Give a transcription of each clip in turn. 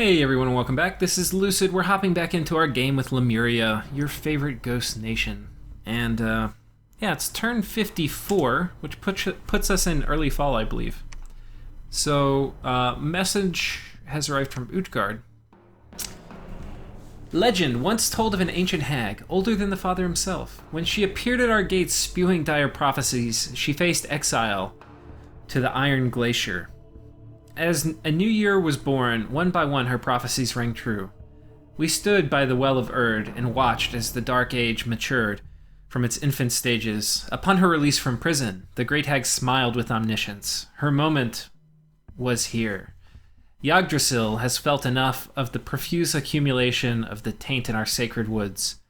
Hey everyone and welcome back. This is Lucid. We're hopping back into our game with Lemuria, your favorite ghost nation. And yeah, it's turn 54, which puts us in early fall, I believe. So, message has arrived from Utgard. Legend once told of an ancient hag, older than the father himself. When she appeared at our gates spewing dire prophecies, she faced exile to the Iron Glacier. As a new year was born, one by one her prophecies rang true. We stood by the Well of Erd and watched as the Dark Age matured from its infant stages. Upon her release from prison, the Great Hag smiled with omniscience. Her moment was here. Yggdrasil has felt enough of the profuse accumulation of the taint in our sacred woods.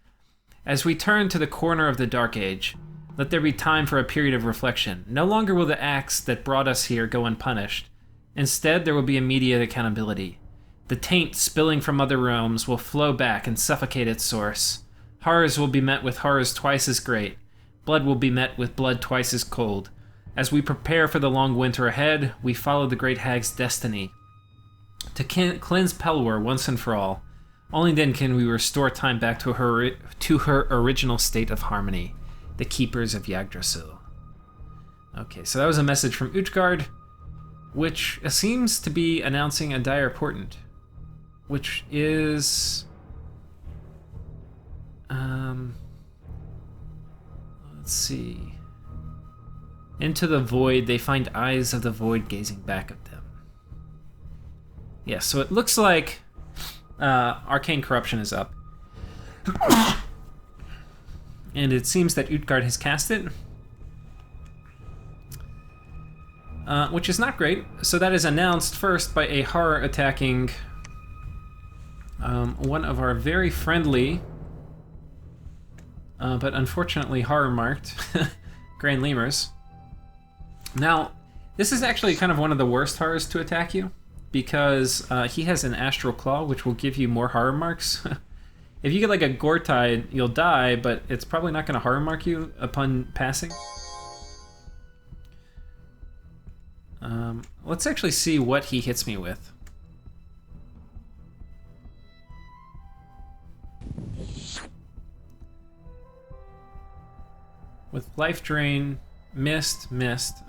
As we turn to the corner of the Dark Age, let there be time for a period of reflection. No longer will the acts that brought us here go unpunished. Instead, there will be immediate accountability. The taint spilling from other realms will flow back and suffocate its source. Horrors will be met with horrors twice as great. Blood will be met with blood twice as cold. As we prepare for the long winter ahead, we follow the Great Hag's destiny. To cleanse Pelor once and for all. Only then can we restore time back to her original state of harmony. The Keepers of Yggdrasil. Okay, so that was a message from Utgard, which seems to be announcing a dire portent, which is, let's see. Into the void, they find eyes of the void gazing back at them. Yeah, so it looks like arcane corruption is up. And it seems that Utgard has cast it. Which is not great. So that is announced first by a horror attacking one of our very friendly, but unfortunately horror marked Grand Lemurs. Now, this is actually kind of one of the worst horrors to attack you, because he has an astral claw, which will give you more horror marks. If you get like a gore tide, you'll die, but it's probably not going to horror mark you upon passing. Let's actually see what he hits me with. With life drain, missed.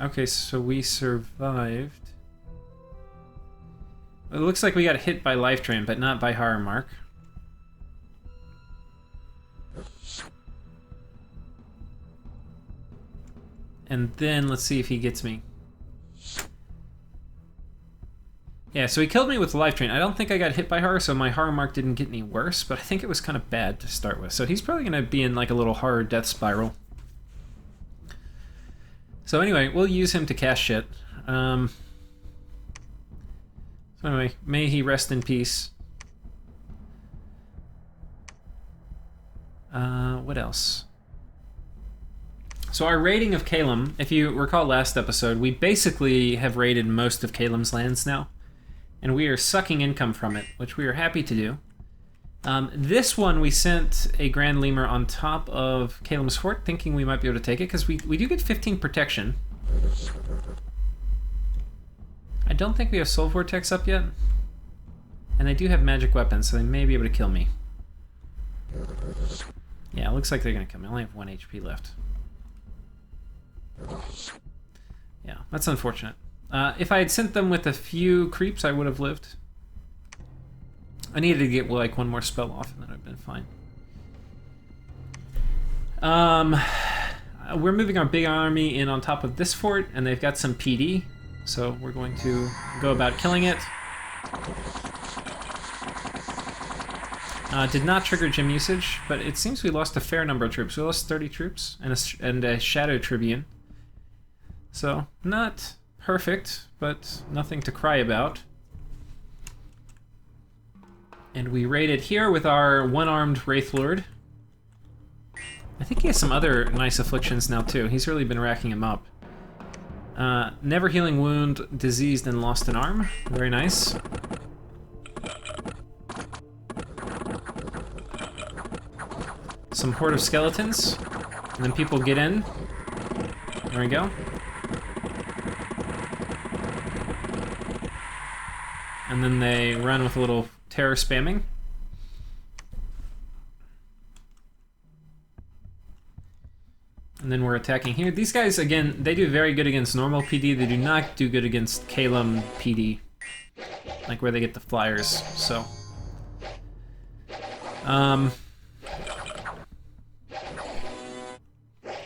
Okay, so we survived. It looks like we got hit by life drain, but not by horror mark. And then let's see if he gets me. Yeah, so he killed me with life drain. I don't think I got hit by horror, so my horror mark didn't get any worse, but I think it was kind of bad to start with. So he's probably going to be in like a little horror death spiral. So anyway, we'll use him to cast shit. So anyway, may he rest in peace. What else? So our raiding of Caelum, if you recall last episode, we basically have raided most of Caelum's lands now. And we are sucking income from it, which we are happy to do. This one, we sent a Grand Lemur on top of Caelum's fort, thinking we might be able to take it, because we do get 15 protection. I don't think we have Soul Vortex up yet. And they do have magic weapons, so they may be able to kill me. Yeah, it looks like they're going to kill me. I only have 1 HP left. Yeah, that's unfortunate. If I had sent them with a few creeps, I would have lived. I needed to get like one more spell off, and then I'd have been fine. We're moving our big army in on top of this fort, and they've got some PD, so we're going to go about killing it. Did not trigger gym usage, but it seems we lost a fair number of troops. We lost 30 troops and a Shadow Tribune. So, not perfect, but nothing to cry about. And we raided here with our one-armed Wraith Lord. I think he has some other nice afflictions now too. He's really been racking them up. Never healing wound, diseased, and lost an arm. Very nice. Some horde of skeletons. And then people get in. There we go. and then they run with a little terror spamming. And then we're attacking here. These guys, again, they do very good against normal PD. They do not do good against Caelum PD, like where they get the flyers, so.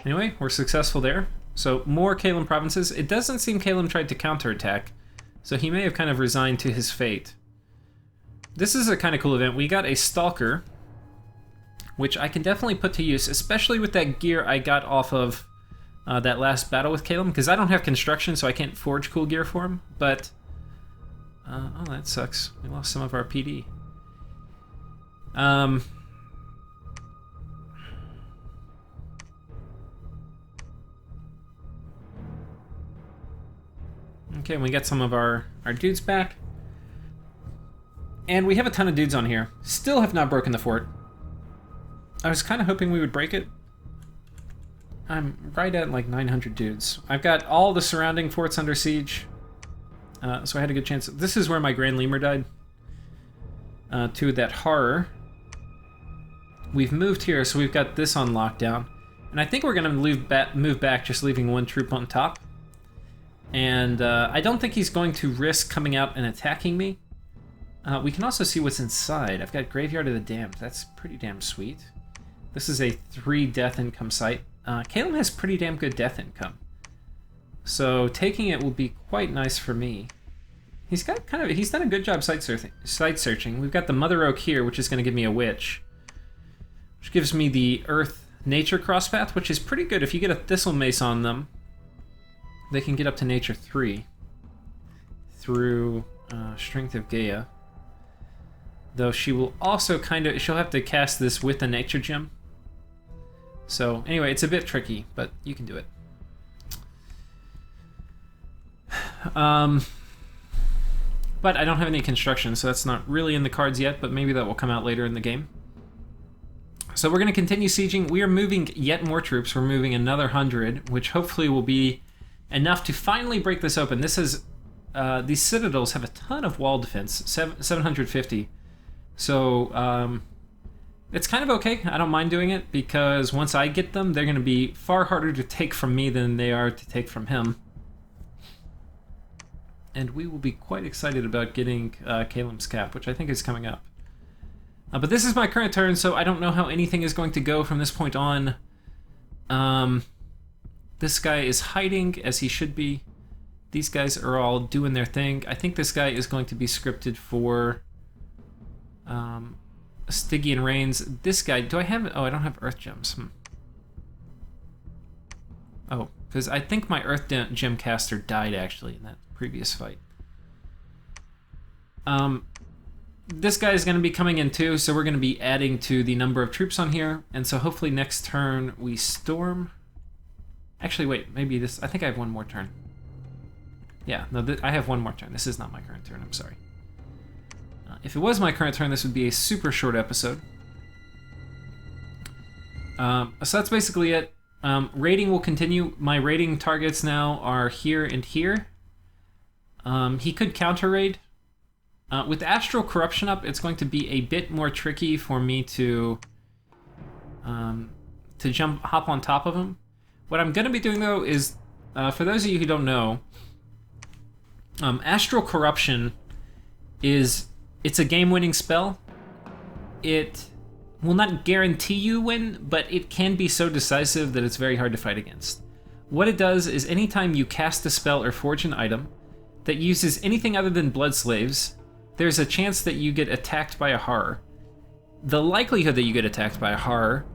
Anyway, we're successful there. So more Caelum provinces. It doesn't seem Caelum tried to counterattack, so he may have kind of resigned to his fate. This is a kind of cool event. We got a Stalker, which I can definitely put to use, especially with that gear I got off of that last battle with Caelum, because I don't have construction, so I can't forge cool gear for him, but... oh, that sucks. We lost some of our PD. Okay, we got some of our dudes back. And we have a ton of dudes on here. Still have not broken the fort. I was kind of hoping we would break it. I'm right at like 900 dudes. I've got all the surrounding forts under siege. So I had a good chance. This is where my Grand Lemur died. To that horror. We've moved here, so we've got this on lockdown. And I think we're going to move back, just leaving one troop on top. And I don't think he's going to risk coming out and attacking me. We can also see what's inside. I've got Graveyard of the Damned. That's pretty damn sweet. This is a 3 death income site. Caelum has pretty damn good death income. So taking it will be quite nice for me. He's got he's done a good job site searching. We've got the Mother Oak here, which is going to give me a witch. Which gives me the Earth Nature Crosspath, which is pretty good. If you get a Thistle Mace on them, they can get up to Nature 3 through Strength of Gaia. Though she will also she'll have to cast this with a Nature Gem. So anyway, it's a bit tricky, but you can do it. But I don't have any construction, so that's not really in the cards yet, but maybe that will come out later in the game. So we're going to continue sieging. We are moving yet more troops. We're moving another 100, which hopefully will be enough to finally break this open. This is these citadels have a ton of wall defense, 750. So it's kind of okay. I don't mind doing it, because once I get them, they're going to be far harder to take from me than they are to take from him. And we will be quite excited about getting Caelum's Cap, which I think is coming up. But this is my current turn, so I don't know how anything is going to go from this point on. This guy is hiding, as he should be. These guys are all doing their thing. I think this guy is going to be scripted for Stygian Reigns. This guy, do I have... Oh, I don't have Earth Gems. Oh, because I think my Earth Gem caster died, actually, in that previous fight. This guy is going to be coming in too, so we're going to be adding to the number of troops on here, and so hopefully next turn we storm. Actually, wait, maybe this... I think I have one more turn. Yeah, no, I have one more turn. This is not my current turn, I'm sorry. If it was my current turn, this would be a super short episode. So that's basically it. Raiding will continue. My raiding targets now are here and here. He could counter-raid. With Astral Corruption up, it's going to be a bit more tricky for me to hop on top of him. What I'm going to be doing, though, is, for those of you who don't know, Astral Corruption it's a game-winning spell. It will not guarantee you win, but it can be so decisive that it's very hard to fight against. What it does is anytime you cast a spell or forge an item that uses anything other than Blood Slaves, there's a chance that you get attacked by a horror. The likelihood that you get attacked by a horror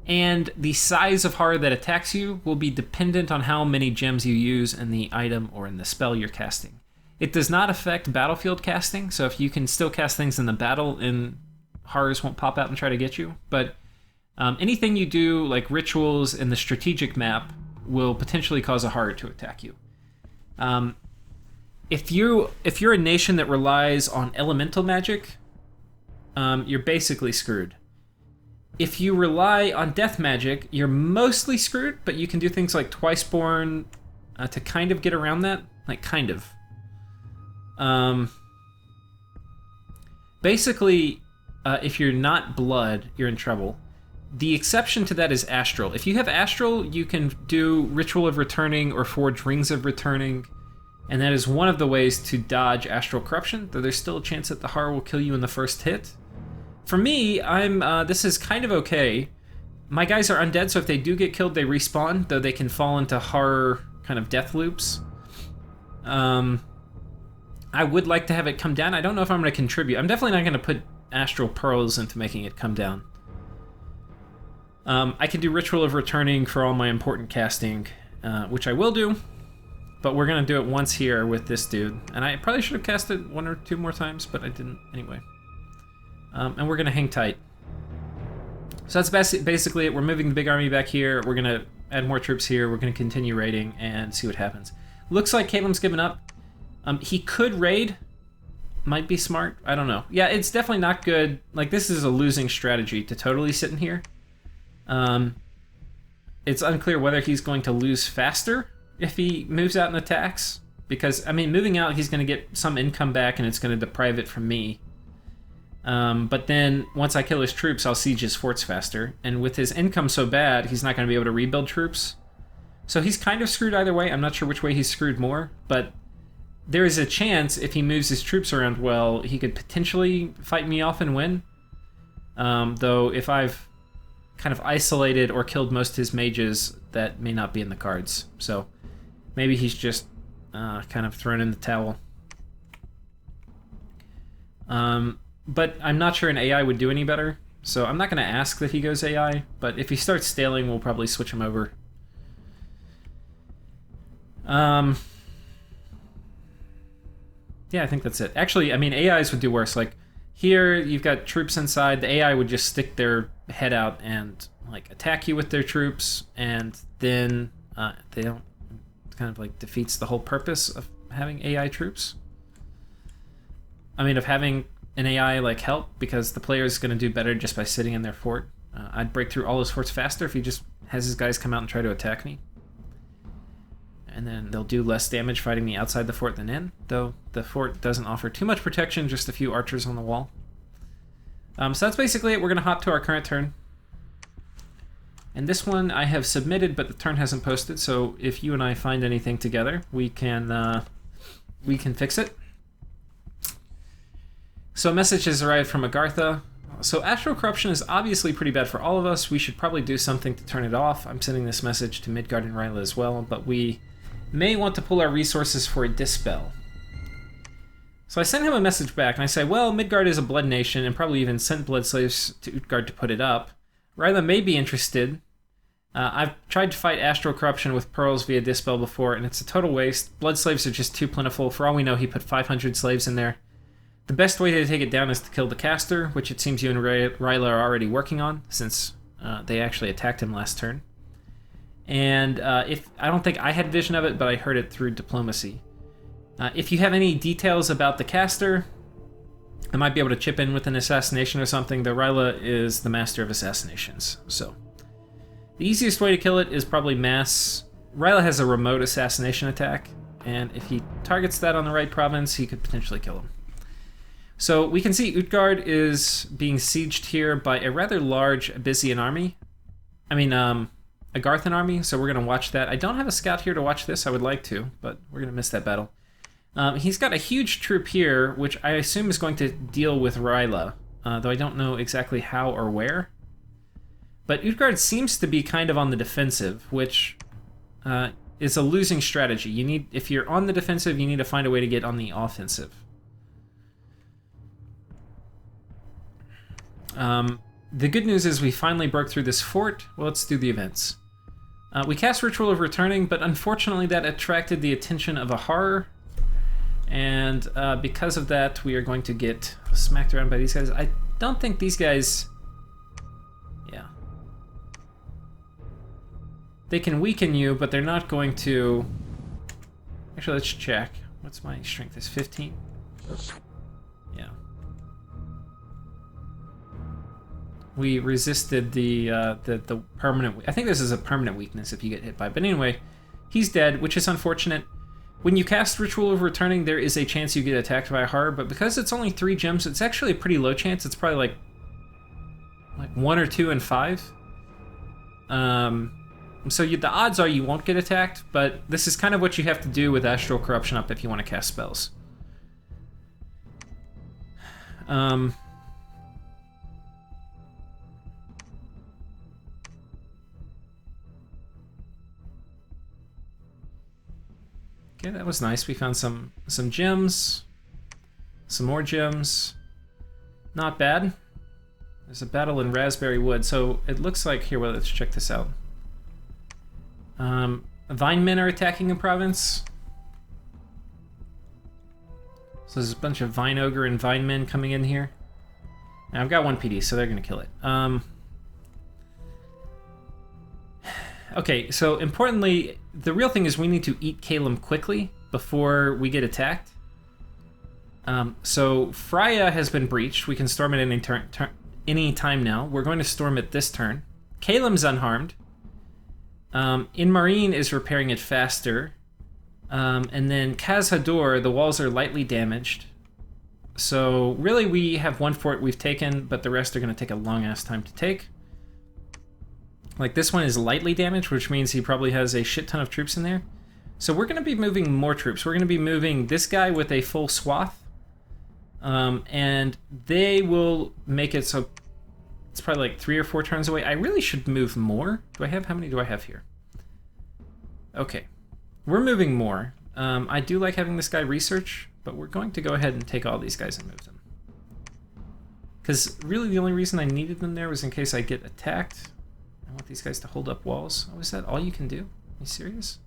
and the size of horror that attacks you will be dependent on how many gems you use in the item or in the spell you're casting. It does not affect battlefield casting, so if you can still cast things in the battle, and horrors won't pop out and try to get you, but anything you do, like rituals in the strategic map, will potentially cause a horror to attack you. If you're a nation that relies on elemental magic, you're basically screwed. If you rely on death magic, you're mostly screwed, but you can do things like Twiceborn to kind of get around that. Like, kind of. basically, if you're not blood, you're in trouble. The exception to that is astral. If you have astral, you can do Ritual of Returning or Forge Rings of Returning, and that is one of the ways to dodge astral corruption, though there's still a chance that the horror will kill you in the first hit. For me, this is kind of okay. My guys are undead, so if they do get killed, they respawn, though they can fall into horror kind of death loops. I would like to have it come down. I don't know if I'm going to contribute. I'm definitely not going to put astral pearls into making it come down. I can do Ritual of Returning for all my important casting, which I will do, but we're going to do it once here with this dude. And I probably should have cast it 1 or 2 more times, but I didn't anyway. And we're going to hang tight. So that's basically it. We're moving the big army back here. We're going to add more troops here. We're going to continue raiding and see what happens. Looks like Caelum's given up. He could raid. Might be smart. I don't know. Yeah, it's definitely not good. Like, this is a losing strategy to totally sit in here. It's unclear whether he's going to lose faster if he moves out and attacks. Because, I mean, moving out, he's going to get some income back and it's going to deprive it from me. But then, once I kill his troops, I'll siege his forts faster. And with his income so bad, he's not going to be able to rebuild troops. So he's kind of screwed either way. I'm not sure which way he's screwed more, but there is a chance if he moves his troops around well, he could potentially fight me off and win. Though if I've kind of isolated or killed most of his mages, that may not be in the cards. So maybe he's just kind of thrown in the towel. But I'm not sure an AI would do any better, so I'm not going to ask that he goes AI, but if he starts staling, we'll probably switch him over. Yeah, I think that's it. Actually, I mean, AIs would do worse. Like, here, you've got troops inside. The AI would just stick their head out and, like, attack you with their troops, and then they don't... It kind of, like, defeats the whole purpose of having AI troops. I mean, of having an AI, like, help, because the player is going to do better just by sitting in their fort. I'd break through all his forts faster if he just has his guys come out and try to attack me. And then they'll do less damage fighting me outside the fort than in, though the fort doesn't offer too much protection, just a few archers on the wall. So that's basically it. We're going to hop to our current turn. And this one I have submitted, but the turn hasn't posted, so if you and I find anything together, we can fix it. So a message has arrived from Agartha. So astral corruption is obviously pretty bad for all of us. We should probably do something to turn it off. I'm sending this message to Midgard and Ryla as well, but we may want to pull our resources for a dispel. So I sent him a message back, and I say, well, Midgard is a blood nation, and probably even sent blood slaves to Utgard to put it up. Ryla may be interested. I've tried to fight astral corruption with pearls via dispel before, and it's a total waste. Blood slaves are just too plentiful. For all we know, he put 500 slaves in there. The best way to take it down is to kill the caster, which it seems you and Ryla are already working on, since they actually attacked him last turn. And I don't think I had vision of it, but I heard it through diplomacy. If you have any details about the caster, I might be able to chip in with an assassination or something, though Ryla is the master of assassinations. So the easiest way to kill it is probably mass. Ryla has a remote assassination attack, and if he targets that on the right province, he could potentially kill him. So we can see Utgard is being sieged here by a rather large Abyssian army. I mean, Agarthan army, so we're going to watch that. I don't have a scout here to watch this. I would like to, but we're going to miss that battle. He's got a huge troop here, which I assume is going to deal with Ryla, though I don't know exactly how or where. But Utgard seems to be kind of on the defensive, which is a losing strategy. If you're on the defensive, you need to find a way to get on the offensive. The good news is we finally broke through this fort. Well, let's do the events. We cast Ritual of Returning, but unfortunately that attracted the attention of a horror. And because of that, we are going to get smacked around by these guys. I don't think these guys... Yeah. They can weaken you, but they're not going to... Actually, let's check. What's my strength? Is 15? Yeah. We resisted the permanent... I think this is a permanent weakness if you get hit by. But anyway, he's dead, which is unfortunate. When you cast Ritual of Returning, there is a chance you get attacked by a horror, but because it's only 3 gems, it's actually a pretty low chance. It's probably like 1 or 2 in 5. So the odds are you won't get attacked, but this is kind of what you have to do with Astral Corruption up if you want to cast spells. Okay, that was nice. We found some gems, some more gems. Not bad. There's a battle in Raspberry Wood, so it looks like here. Well, let's check this out. Vine men are attacking a province. So there's a bunch of Vine Ogre and Vine men coming in here. Now I've got 1 PD, so they're gonna kill it. Okay, so importantly, the real thing is we need to eat Caelum quickly before we get attacked. So Freya has been breached. We can storm it any time now. We're going to storm it this turn. Caelum's unharmed. In Marine is repairing it faster. And then Khazad-dûr, the walls are lightly damaged. So really we have 1 fort we've taken, but the rest are going to take a long-ass time to take. Like this one is lightly damaged, which means he probably has a shit ton of troops in there. So we're going to be moving more troops. We're going to be moving this guy with a full swath. And they will make it so it's probably like 3 or 4 turns away. I really should move more. How many do I have here? Okay. We're moving more. I do like having this guy research, but we're going to go ahead and take all these guys and move them. Because really the only reason I needed them there was in case I get attacked. I want these guys to hold up walls. Oh, is that all you can do? Are you serious?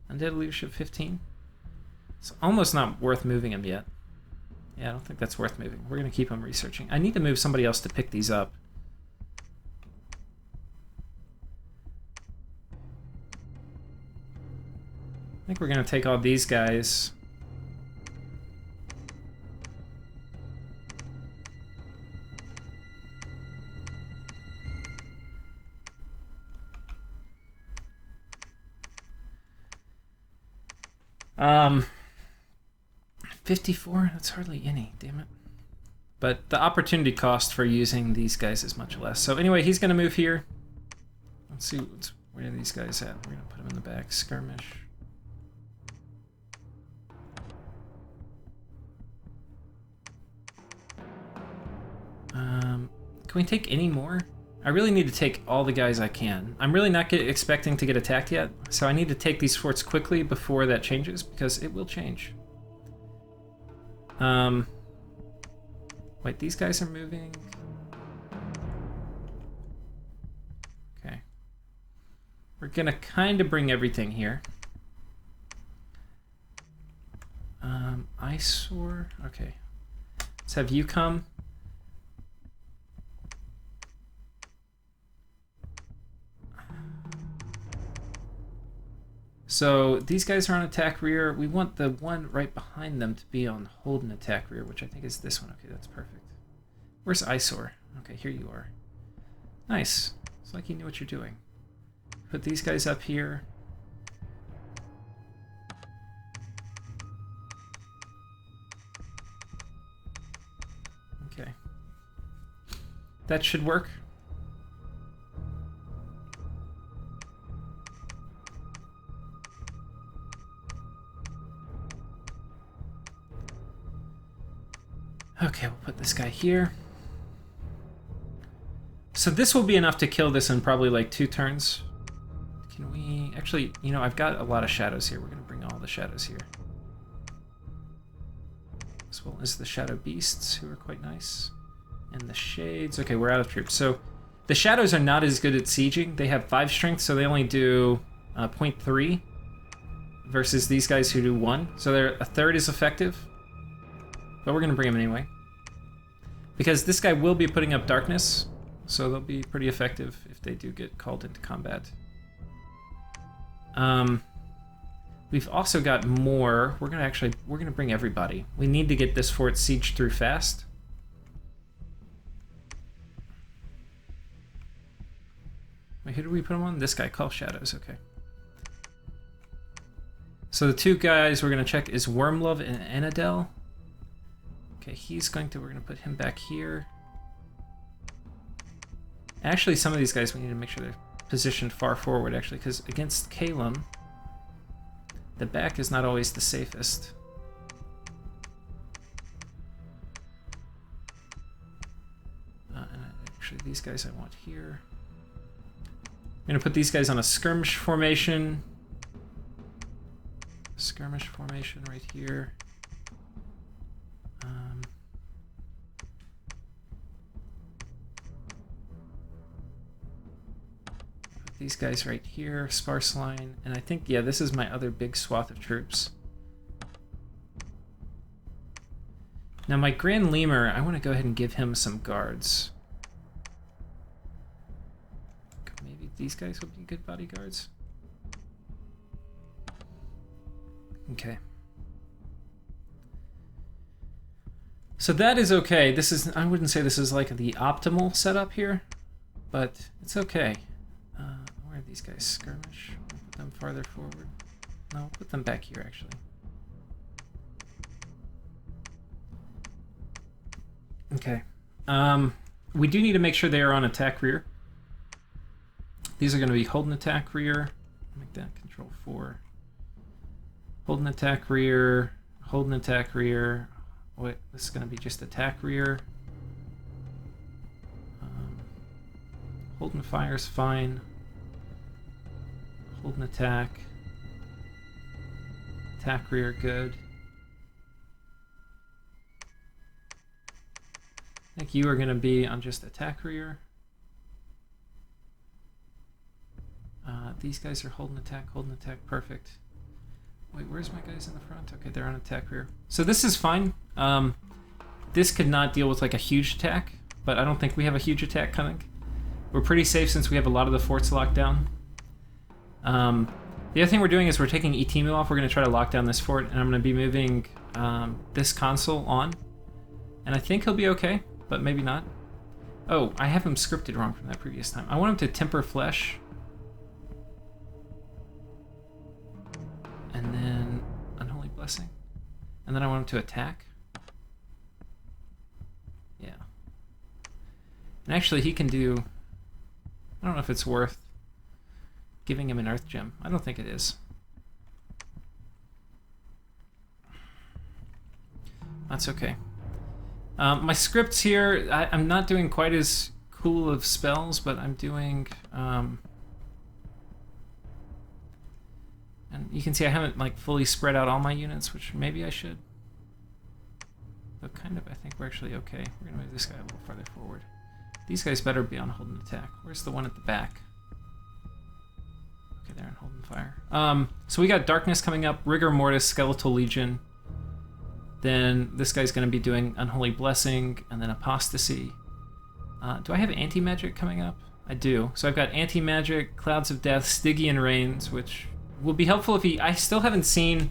Undead leadership 15? It's almost not worth moving him yet. Yeah, I don't think that's worth moving. We're going to keep him researching. I need to move somebody else to pick these up. I think we're going to take all these guys. Um, 54? That's hardly any, damn it. But the opportunity cost for using these guys is much less. So anyway, he's going to move here. Let's see, where are these guys at? We're going to put them in the back. Skirmish. Can we take any more? I really need to take all the guys I can. I'm really not expecting to get attacked yet, so I need to take these forts quickly before that changes, because it will change. Wait, these guys are moving. Okay. We're gonna kind of bring everything here. Eyesore, okay. Let's have you come. So these guys are on attack rear. We want the one right behind them to be on hold and attack rear, which I think is this one. Okay, that's perfect. Where's Eyesore? Okay, here you are. Nice. It's like you knew what you're doing. Put these guys up here. Okay. That should work. Okay, we'll put this guy here. So this will be enough to kill this in probably like 2 turns. Can we... Actually, you know, I've got a lot of shadows here. We're going to bring all the shadows here. As well as the shadow beasts, who are quite nice. And the shades. Okay, we're out of troops. So the shadows are not as good at sieging. They have 5 strength, so they only do 0.3 versus these guys who do 1. So they're a third as effective. But we're going to bring them anyway. Because this guy will be putting up darkness, so they'll be pretty effective if they do get called into combat. We've also got more. We're gonna bring everybody. We need to get this fort sieged through fast. Wait, who did we put him on? This guy, Call Shadows, okay. So the two guys we're going to check is Wormlove and Anadel. Okay, we're going to put him back here. Actually, some of these guys we need to make sure they're positioned far forward, actually, because against Caelum, the back is not always the safest. And actually, these guys I want here. I'm going to put these guys on a skirmish formation. Skirmish formation right here. Put these guys right here, sparse line, and I think, yeah, this is my other big swath of troops. Now my Grand Lemur, I want to go ahead and give him some guards. Maybe these guys would be good bodyguards. Okay. So that is okay. This is, I wouldn't say this is like the optimal setup here, but it's okay. Where are these guys? Skirmish. We'll put them farther forward. No, we'll put them back here actually. Okay. We do need to make sure they are on attack rear. These are going to be hold and attack rear. Make that control 4. Hold and attack rear. Hold and attack rear. Wait, this is going to be just attack rear. Hold and fire is fine. Hold and attack. Attack rear, good. I think you are going to be on just attack rear. These guys are hold and attack, perfect. Wait, where's my guys in the front? Okay, they're on attack rear. So this is fine. This could not deal with like a huge attack, but I don't think we have a huge attack coming. We're pretty safe since we have a lot of the forts locked down. The other thing we're doing is we're taking Etimu off. We're going to try to lock down this fort, and I'm going to be moving this consul on. And I think he'll be okay, but maybe not. Oh, I have him scripted wrong from that previous time. I want him to temper flesh. And then Unholy Blessing. And then I want him to attack. Yeah. And actually he can do... I don't know if it's worth giving him an Earth Gem. I don't think it is. That's okay. My scripts here, I'm not doing quite as cool of spells, but I'm doing... and you can see I haven't like fully spread out all my units, which maybe I should. But kind of, I think we're actually okay. We're going to move this guy a little farther forward. These guys better be on hold and attack. Where's the one at the back? Okay, they're on hold and fire. So we got Darkness coming up, Rigor Mortis, Skeletal Legion. Then this guy's going to be doing Unholy Blessing, and then Apostasy. Do I have Anti-Magic coming up? I do. So I've got Anti-Magic, Clouds of Death, Stygian Rains, which will be helpful if he... I still haven't seen...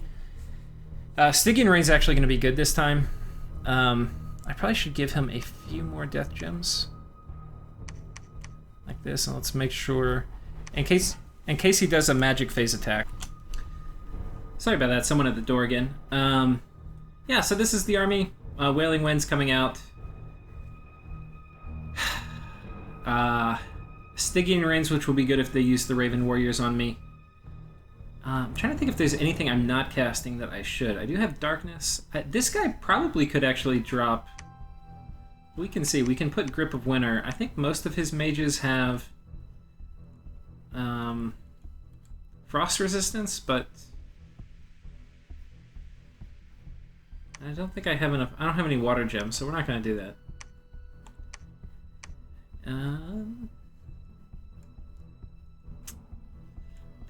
Stygian Rain's actually going to be good this time. I probably should give him a few more Death Gems. Like this, and let's make sure... In case he does a Magic Phase attack. Sorry about that, someone at the door again. Yeah, so this is the army. Wailing Wind's coming out. Stygian Rains, which will be good if they use the Raven Warriors on me. I'm trying to think if there's anything I'm not casting that I should. I do have Darkness. This guy probably could actually drop... We can see. We can put Grip of Winter. I think most of his mages have Frost Resistance, but... I don't think I have enough... I don't have any Water Gems, so we're not going to do that.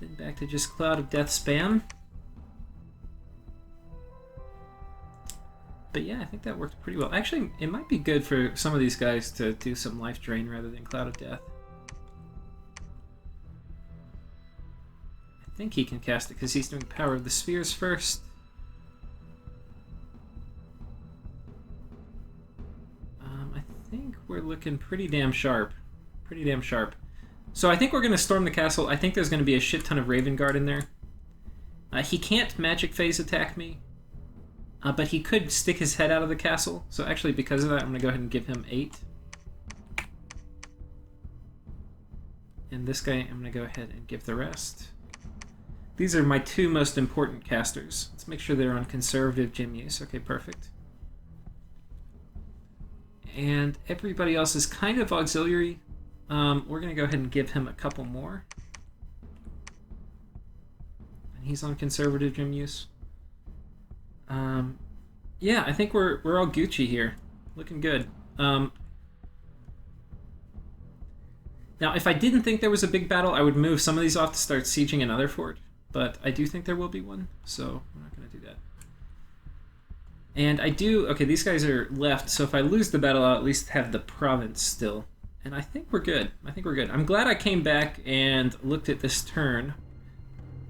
Then back to just Cloud of Death spam. But yeah, I think that worked pretty well. Actually, it might be good for some of these guys to do some Life Drain rather than Cloud of Death. I think he can cast it because he's doing Power of the Spheres first. I think we're looking pretty damn sharp. Pretty damn sharp. So I think we're going to storm the castle. I think there's going to be a shit ton of Raven Guard in there. He can't magic phase attack me, but he could stick his head out of the castle. So actually, because of that, I'm going to go ahead and give him 8. And this guy, I'm going to go ahead and give the rest. These are my 2 most important casters. Let's make sure they're on conservative gem use. Okay, perfect. And everybody else is kind of auxiliary. We're going to go ahead and give him a couple more. And he's on conservative gem use. Yeah, I think we're all Gucci here. Looking good. Now, if I didn't think there was a big battle, I would move some of these off to start sieging another fort. But I do think there will be one, so I'm not going to do that. And I do... Okay, these guys are left, so if I lose the battle, I'll at least have the province still. And I think we're good. I think we're good. I'm glad I came back and looked at this turn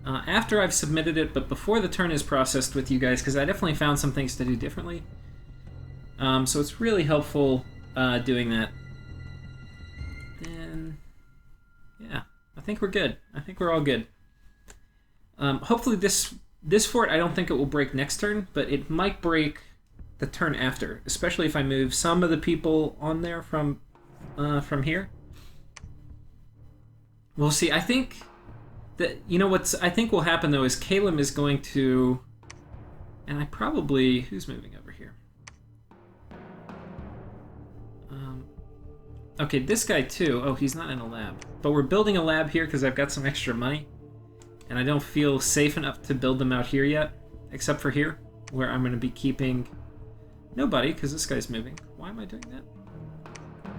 after I've submitted it, but before the turn is processed with you guys, because I definitely found some things to do differently. So it's really helpful doing that. Then, yeah, I think we're good. I think we're all good. Hopefully this fort, I don't think it will break next turn, but it might break the turn after, especially if I move some of the people on there from here. We'll see. I think that, you know what's, I think will happen though is Caelum is going to, and I probably, who's moving over here? Okay, this guy too. Oh, he's not in a lab. But we're building a lab here because I've got some extra money. And I don't feel safe enough to build them out here yet. Except for here, where I'm going to be keeping nobody, because this guy's moving. Why am I doing that? I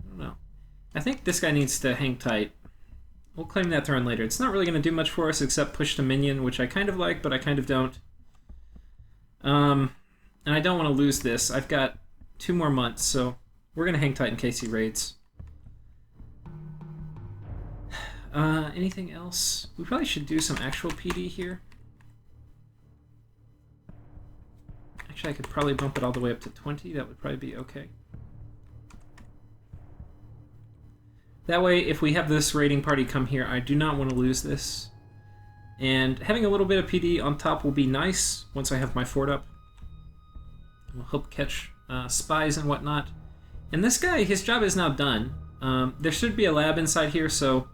don't know. I think this guy needs to hang tight. We'll claim that throne later. It's not really going to do much for us except push the minion, which I kind of like, but I kind of don't. And I don't want to lose this. I've got 2 more months, so we're going to hang tight in case he raids. Anything else? We probably should do some actual PD here. Actually, I could probably bump it all the way up to 20. That would probably be okay. That way, if we have this raiding party come here, I do not want to lose this. And having a little bit of PD on top will be nice once I have my fort up. We'll help catch spies and whatnot. And this guy, his job is now done. There should be a lab inside here, so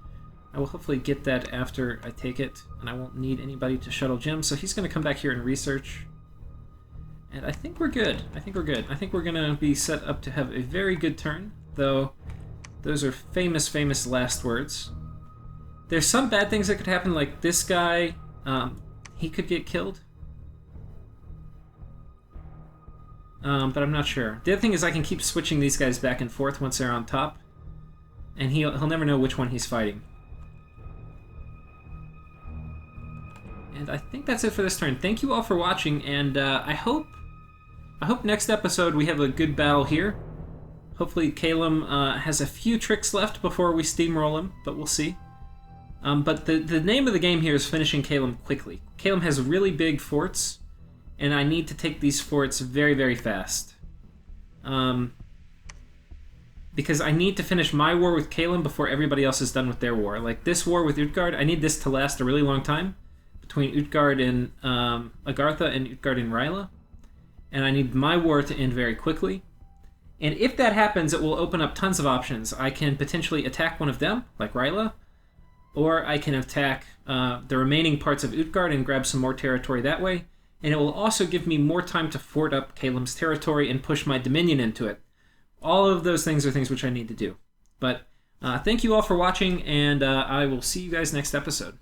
I will hopefully get that after I take it, and I won't need anybody to shuttle gems, so he's going to come back here and research. And I think we're good. I think we're good. I think we're going to be set up to have a very good turn, though those are famous, famous last words. There's some bad things that could happen, like this guy, he could get killed. But I'm not sure. The other thing is I can keep switching these guys back and forth once they're on top, and he'll never know which one he's fighting. And I think that's it for this turn. Thank you all for watching, and I hope next episode we have a good battle here. Hopefully Caelum has a few tricks left before we steamroll him, but we'll see. But the name of the game here is finishing Caelum quickly. Caelum has really big forts, and I need to take these forts very, very fast. Because I need to finish my war with Caelum before everybody else is done with their war. Like this war with Utgard, I need this to last a really long time. Between Utgard and Agartha and Utgard and Ryla. And I need my war to end very quickly. And if that happens, it will open up tons of options. I can potentially attack one of them, like Ryla, or I can attack the remaining parts of Utgard and grab some more territory that way. And it will also give me more time to fort up Caelum's territory and push my dominion into it. All of those things are things which I need to do. But thank you all for watching, and I will see you guys next episode.